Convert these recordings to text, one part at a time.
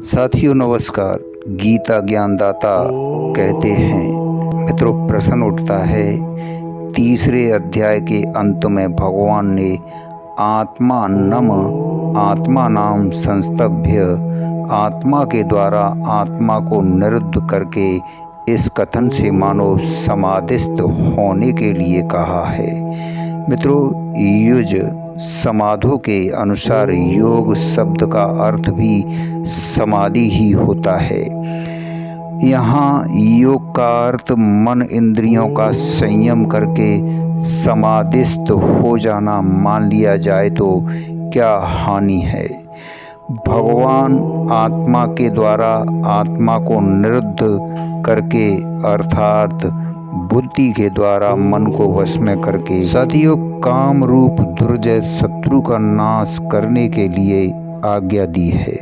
साथियों नमस्कार। गीता ज्ञानदाता कहते हैं मित्रों, प्रश्न उठता है तीसरे अध्याय के अंत में भगवान ने आत्मा नम आत्मा नाम संस्तभ्य आत्मा के द्वारा आत्मा को निरुद्ध करके इस कथन से मानो समाधिस्थ होने के लिए कहा है। मित्रों, युज समाधो के अनुसार योग शब्द का अर्थ भी समाधि ही होता है। यहाँ योग का अर्थ मन इंद्रियों का संयम करके समाधिस्थ हो जाना मान लिया जाए तो क्या हानि है। भगवान आत्मा के द्वारा आत्मा को निरुद्ध करके अर्थात बुद्धि के द्वारा मन को वश में करके साथियों काम रूप दुर्जय शत्रु का नाश करने के लिए आज्ञा दी है।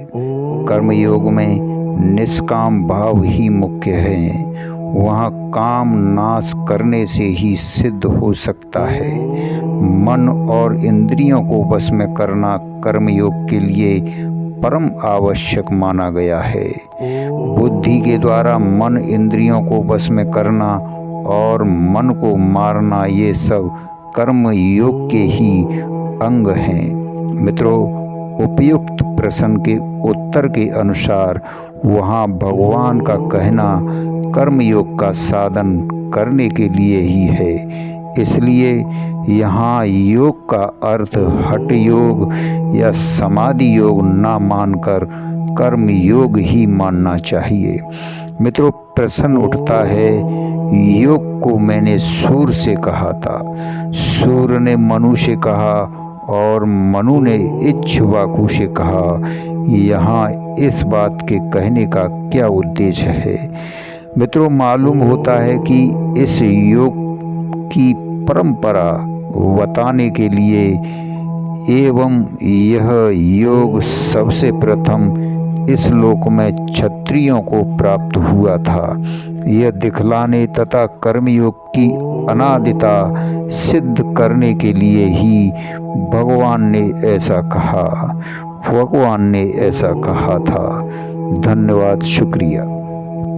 कर्मयोग में निष्काम भाव ही मुख्य है। वहाँ काम नाश करने से ही सिद्ध हो सकता है। मन और इंद्रियों को वश में करना कर्मयोग के लिए परम आवश्यक माना गया है। बुद्धि के द्वारा मन इंद्रियों को वश में करना और मन को मारना, ये सब कर्म योग के ही अंग हैं। मित्रों, उपयुक्त प्रश्न के उत्तर के अनुसार वहाँ भगवान का कहना कर्म योग का साधन करने के लिए ही है। इसलिए यहाँ योग का अर्थ हठ योग या समाधि योग ना मानकर कर्म योग ही मानना चाहिए। मित्रों, प्रश्न उठता है योग को मैंने सूर से कहा था, सूर ने मनु से कहा और मनु ने इक्ष्वाकु से कहा। यहाँ इस बात के कहने का क्या उद्देश्य है। मित्रों, मालूम होता है कि इस योग की परंपरा बताने के लिए एवं यह योग सबसे प्रथम इस लोक में क्षत्रियों को प्राप्त हुआ था, यह दिखलाने तथा कर्मयोग की अनादिता सिद्ध करने के लिए ही भगवान ने ऐसा कहा था। धन्यवाद, शुक्रिया।